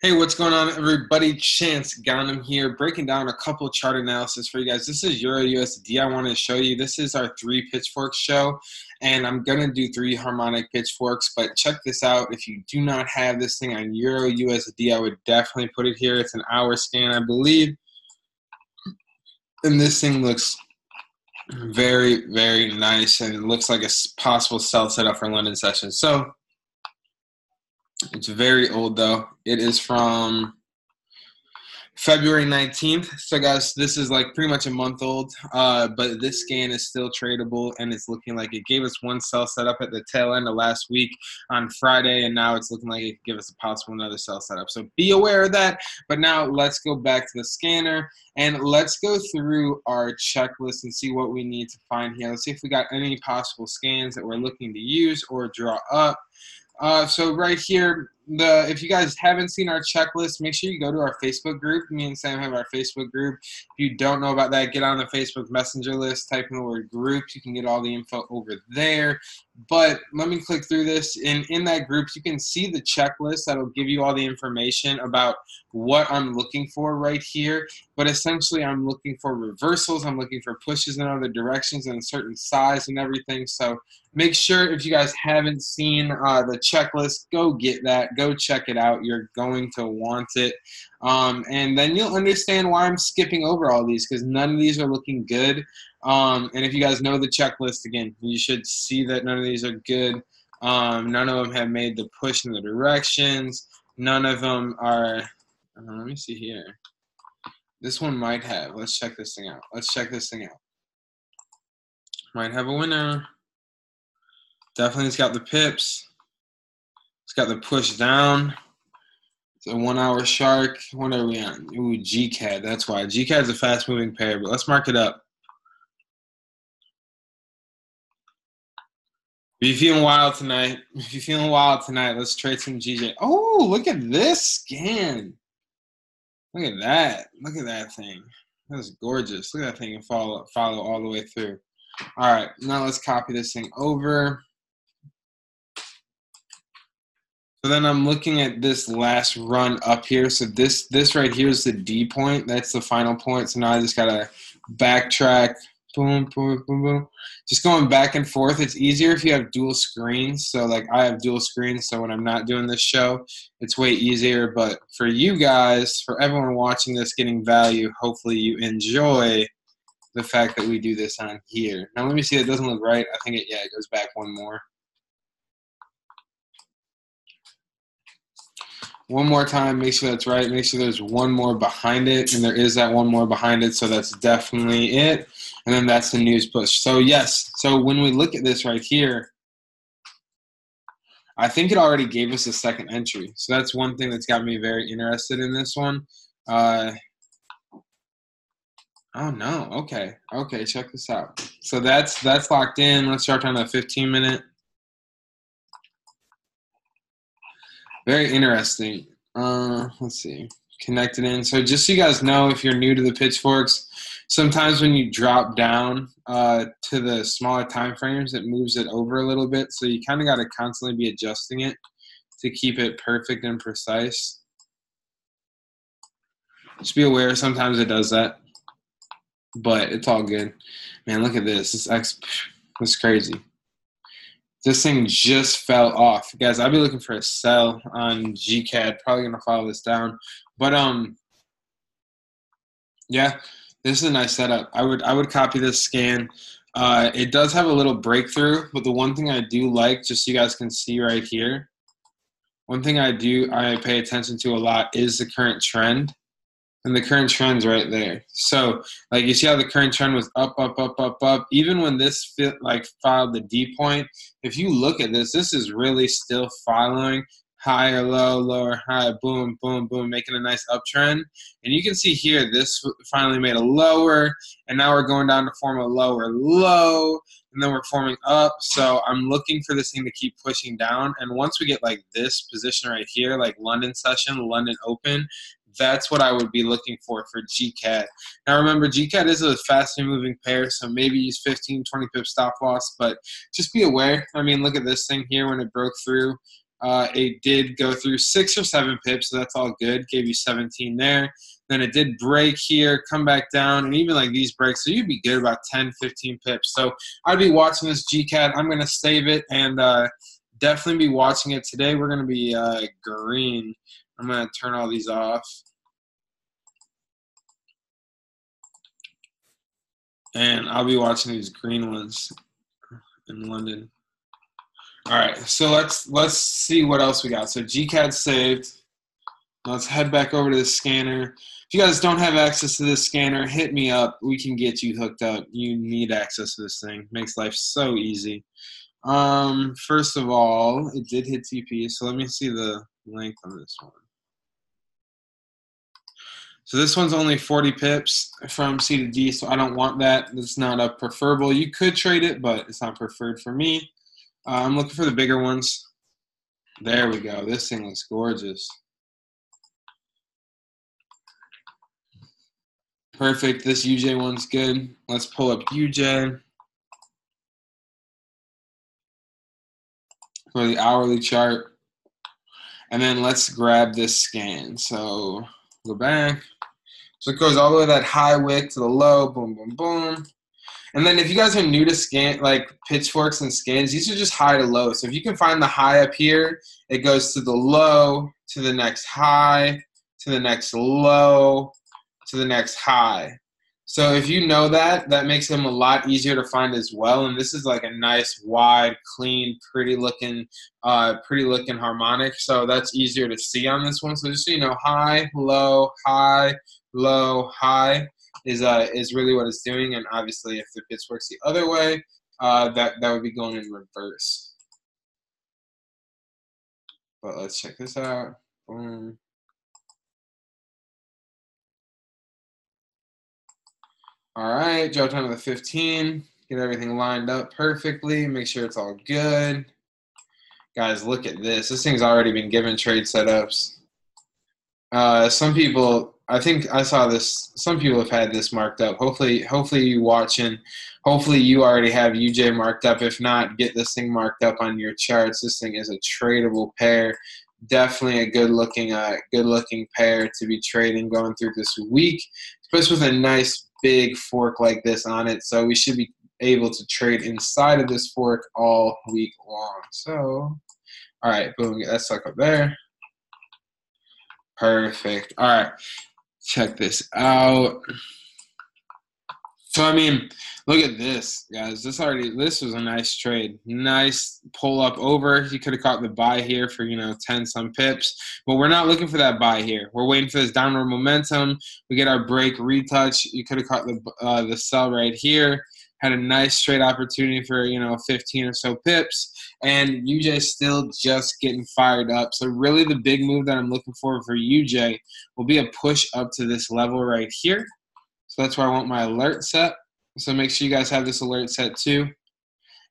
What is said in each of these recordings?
Hey, what's going on, everybody? Samantha Gonnam here, breaking down a couple chart analysis for you guys. This is Euro USD. I want to show you. This is our 3 Pitchforks show, and I'm going to do 3 harmonic pitchforks, but check this out. If you do not have this thing on Euro USD, I would definitely put it here. It's an hour scan, I believe, and this thing looks very, very nice, and it looks like a possible sell setup for London session. So it's very old, though. It is from February 19th. So, guys, this is like pretty much a month old, but this scan is still tradable, and it's looking like it gave us one sell setup at the tail end of last week on Friday, and now it's looking like it could give us a possible another sell setup. So be aware of that. But now let's go back to the scanner, and let's go through our checklist and see what we need to find here. Let's see if we got any possible scans that we're looking to use or draw up. So right here, if you guys haven't seen our checklist, make sure you go to our Facebook group. Me and Sam have our Facebook group. If you don't know about that, get on the Facebook Messenger list, type in the word groups. You can get all the info over there. But let me click through this. And in that group, you can see the checklist that'll give you all the information about what I'm looking for right here. But essentially, I'm looking for reversals. I'm looking for pushes in other directions and a certain size and everything. So make sure, if you guys haven't seen the checklist, go get that. Go check it out. You're going to want it. And then you'll understand why I'm skipping over all these, because none of these are looking good. And if you guys know the checklist, again, you should see that none of these are good. None of them have made the push in the directions. None of them are, let me see here. This one might have. Let's check this thing out. Let's check this thing out. Might have a winner. Definitely it's got the pips. It's got the push down. It's a 1 hour shark. What are we on? Ooh, GCAD. That's why. GCAD is a fast moving pair, but let's mark it up. If you're feeling wild tonight, let's trade some GJ. Oh, look at this scan. Look at that. Look at that thing. That's gorgeous. Look at that thing and follow all the way through. All right, now let's copy this thing over. So then I'm looking at this last run up here. So this right here is the D point. That's the final point. So now I just got to backtrack. Boom, boom, boom, boom. Just going back and forth. It's easier if you have dual screens. So like I have dual screens, so when I'm not doing this show, it's way easier. But for you guys, for everyone watching this, getting value, hopefully you enjoy the fact that we do this on here. Now let me see. It doesn't look right. I think it goes back one more. One more time, make sure that's right. Make sure there's one more behind it, and there is that one more behind it, so that's definitely it. And then that's the news push. So yes, so when we look at this right here, I think it already gave us a second entry. So that's one thing that's got me very interested in this one. Oh no, okay, check this out. So that's locked in. Let's start on the 15-minute. Very interesting. Let's see. Connected in. So just so you guys know, if you're new to the Pitchforks, sometimes when you drop down to the smaller time frames, it moves it over a little bit. So you kind of got to constantly be adjusting it to keep it perfect and precise. Just be aware sometimes it does that, but it's all good. Man, look at this. It's crazy. This thing just fell off. Guys, I'll be looking for a sell on GCAD. Probably going to follow this down. But, yeah, this is a nice setup. I would copy this scan. It does have a little breakthrough, but the one thing I do like, just so you guys can see right here, one thing I pay attention to a lot is the current trend. And the current trend's right there. So, like, you see how the current trend was up, up, up, up, up. Even when this filed the D point, if you look at this, this is really still following higher, low, lower, high, boom, boom, boom, making a nice uptrend. And you can see here, this finally made a lower, and now we're going down to form a lower low, and then we're forming up. So I'm looking for this thing to keep pushing down. And once we get like this position right here, like London session, London open, that's what I would be looking for GCAD. Now remember, GCAD is a fast moving pair, so maybe use 15, 20 pip stop loss, but just be aware. I mean, look at this thing here when it broke through. It did go through 6 or 7 pips, so that's all good. Gave you 17 there. Then it did break here, come back down, and even like these breaks, so you'd be good about 10, 15 pips. So I'd be watching this GCAD. I'm going to save it and definitely be watching it today. We're going to be green. I'm going to turn all these off. And I'll be watching these green ones in London. All right, so let's see what else we got. So GCAD saved. Let's head back over to the scanner. If you guys don't have access to this scanner, hit me up. We can get you hooked up. You need access to this thing. Makes life so easy. First of all, it did hit TP, so let me see the length on this one. So this one's only 40 pips from C to D, so I don't want that. That's not a preferable. You could trade it, but it's not preferred for me. I'm looking for the bigger ones. There we go. This thing looks gorgeous. Perfect. This UJ one's good. Let's pull up UJ for the hourly chart. And then let's grab this scan. So go back. So it goes all the way that high wick to the low. Boom, boom, boom. And then if you guys are new to scan, like pitchforks and scans, these are just high to low. So if you can find the high up here, it goes to the low, to the next high, to the next low, to the next high. So if you know that, that makes them a lot easier to find as well. And this is like a nice, wide, clean, pretty looking harmonic. So that's easier to see on this one. So just so you know, high, low, high, low, high is really what it's doing. And obviously, if the pitch works the other way, that would be going in reverse. But let's check this out. Boom. All right, drop down to the 15. Get everything lined up perfectly. Make sure it's all good. Guys, look at this. This thing's already been given trade setups. Some people, I think I saw this, some people have had this marked up. Hopefully you watching, hopefully you already have UJ marked up. If not, get this thing marked up on your charts. This thing is a tradable pair. Definitely a good looking pair to be trading going through this week, especially with a nice big fork like this on it. So we should be able to trade inside of this fork all week long. So, all right, boom, get that sucker up there. Perfect. All right, check this out. So, I mean, look at this, guys. This was a nice trade. Nice pull up over. You could have caught the buy here for, 10 some pips. But we're not looking for that buy here. We're waiting for this downward momentum. We get our break retouch. You could have caught the sell right here. Had a nice trade opportunity for, 15 or so pips. And UJ still just getting fired up. So really the big move that I'm looking for UJ will be a push up to this level right here. So that's where I want my alert set. So make sure you guys have this alert set too.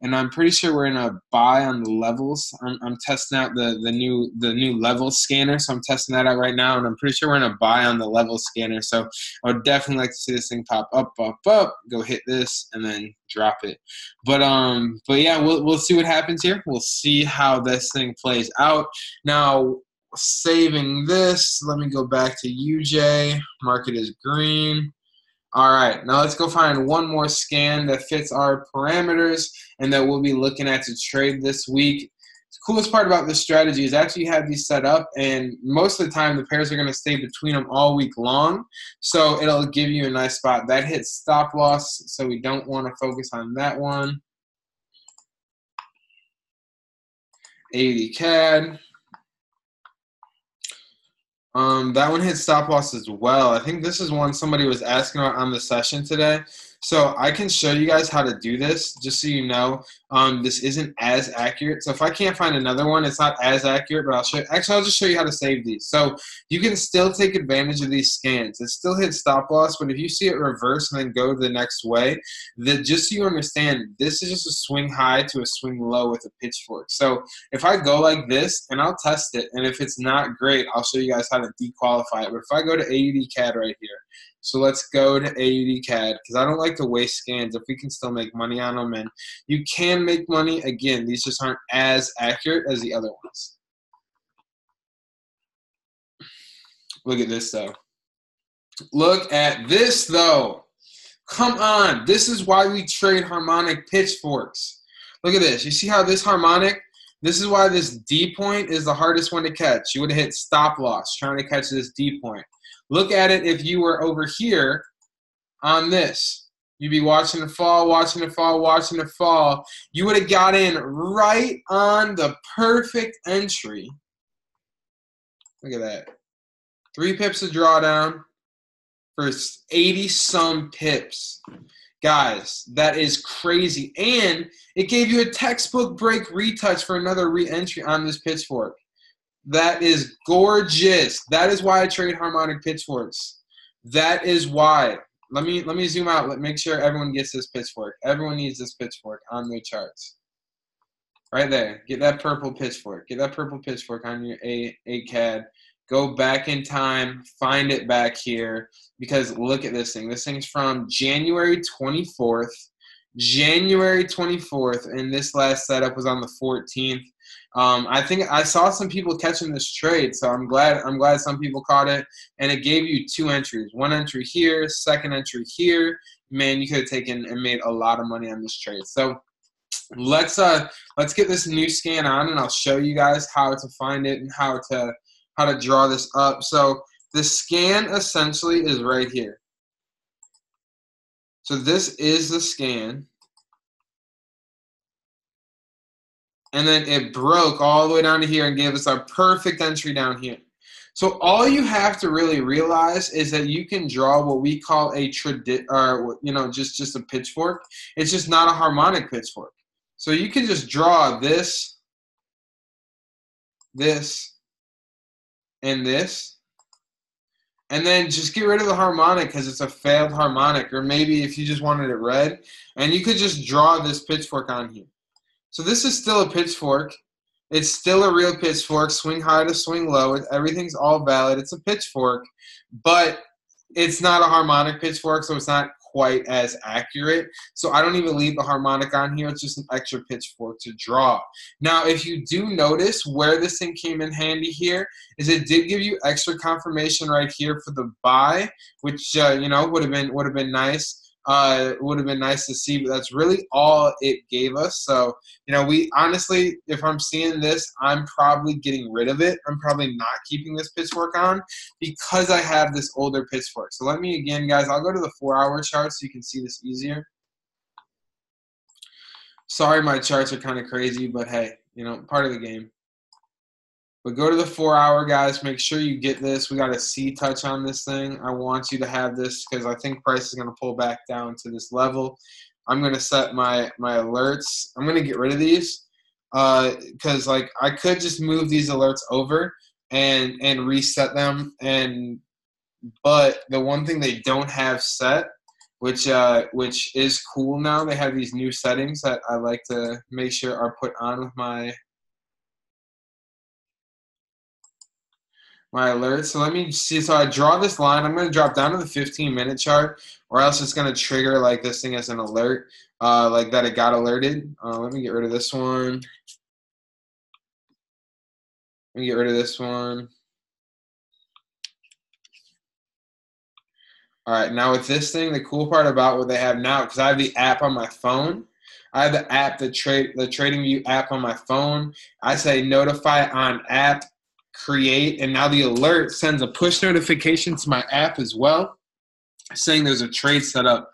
And I'm pretty sure we're in a buy on the levels. I'm testing out the new level scanner. So I'm testing that out right now. And I'm pretty sure we're in a buy on the level scanner. So I would definitely like to see this thing pop up, go hit this, and then drop it. But yeah, we'll see what happens here. We'll see how this thing plays out. Now, saving this, let me go back to UJ. Market is green. All right, now let's go find one more scan that fits our parameters and that we'll be looking at to trade this week. The coolest part about this strategy is after you have these set up, and most of the time the pairs are going to stay between them all week long, so it'll give you a nice spot. That hits stop loss, so we don't want to focus on that one. 80 CAD. That one hit stop loss as well. I think this is one somebody was asking about on the session today. So I can show you guys how to do this, just so you know. This isn't as accurate. So if I can't find another one, it's not as accurate, but I'll just show you how to save these. So you can still take advantage of these scans. It still hits stop loss, but if you see it reverse and then go the next way, just so you understand, this is just a swing high to a swing low with a pitchfork. So if I go like this, and I'll test it, and if it's not great, I'll show you guys how to dequalify it. But if I go to AUD CAD right here, so let's go to AUD CAD, because I don't like to waste scans if we can still make money on them. And you can make money. Again, these just aren't as accurate as the other ones. Look at this, though. Look at this, though. Come on. This is why we trade harmonic pitchforks. Look at this. You see how this harmonic, this is why this D point is the hardest one to catch. You would have hit stop loss trying to catch this D point. Look at it if you were over here on this. You'd be watching it fall, watching it fall, watching it fall. You would have got in right on the perfect entry. Look at that. 3 pips of drawdown for 80-some pips. Guys, that is crazy. And it gave you a textbook break retouch for another re-entry on this pitchfork. That is gorgeous. That is why I trade harmonic pitchforks. That is why. Let me zoom out. Make sure everyone gets this pitchfork. Everyone needs this pitchfork on their charts. Right there. Get that purple pitchfork. Get that purple pitchfork on your ACAD. Go back in time. Find it back here. Because look at this thing. This thing's from January 24th. January 24th. And this last setup was on the 14th. I think I saw some people catching this trade, so I'm glad some people caught it. And it gave you 2 entries. 1 entry here, 2nd entry here. Man, you could have taken and made a lot of money on this trade. So let's get this new scan on, and I'll show you guys how to find it and how to draw this up. So the scan essentially is right here. So this is the scan. And then it broke all the way down to here and gave us our perfect entry down here. So all you have to really realize is that you can draw what we call a just a pitchfork. It's just not a harmonic pitchfork. So you can just draw this, this, and this. And then just get rid of the harmonic because it's a failed harmonic. Or maybe if you just wanted it red. And you could just draw this pitchfork on here. So this is still a pitchfork. It's still a real pitchfork. Swing high to swing low. Everything's all valid. It's a pitchfork. But it's not a harmonic pitchfork, so it's not quite as accurate. So I don't even leave the harmonic on here. It's just an extra pitchfork to draw. Now, if you do notice where this thing came in handy here is it did give you extra confirmation right here for the buy, which would have been nice. Would have been nice to see, but that's really all it gave us. So, we honestly, if I'm seeing this, I'm probably getting rid of it. I'm probably not keeping this pitchfork on because I have this older pitchfork. So let me, again, guys, I'll go to the 4-hour chart so you can see this easier. Sorry, my charts are kind of crazy, but hey, part of the game. But go to the 4-hour, guys. Make sure you get this. We got a C touch on this thing. I want you to have this because I think price is going to pull back down to this level. I'm going to set my alerts. I'm going to get rid of these because I could just move these alerts over and reset them. But the one thing they don't have set, which is cool now, they have these new settings that I like to make sure are put on with my alerts. So let me see. So I draw this line. I'm going to drop down to the 15-minute chart, or else it's going to trigger this thing as an alert, like that it got alerted. Let me get rid of this one. Let me get rid of this one. All right. Now with this thing, the cool part about what they have now, because I have the app on my phone. I have the app, the TradingView app on my phone. I say notify on app. Create, and now the alert sends a push notification to my app as well saying there's a trade set up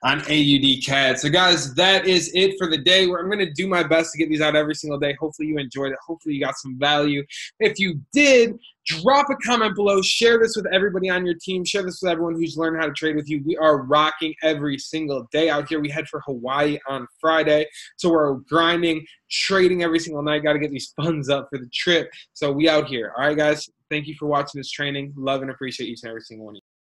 on AUD CAD. So guys, that is it for the day. Where I'm going to do my best to get these out every single day. Hopefully you enjoyed it. Hopefully you got some value. If you did, drop a comment below. Share this with everybody on your team. Share this with everyone who's learned how to trade with you. We are rocking every single day out here. We head for Hawaii on Friday. So we're grinding, trading every single night. Got to get these funds up for the trip. So we out here. All right, guys. Thank you for watching this training. Love and appreciate each and every single one of you.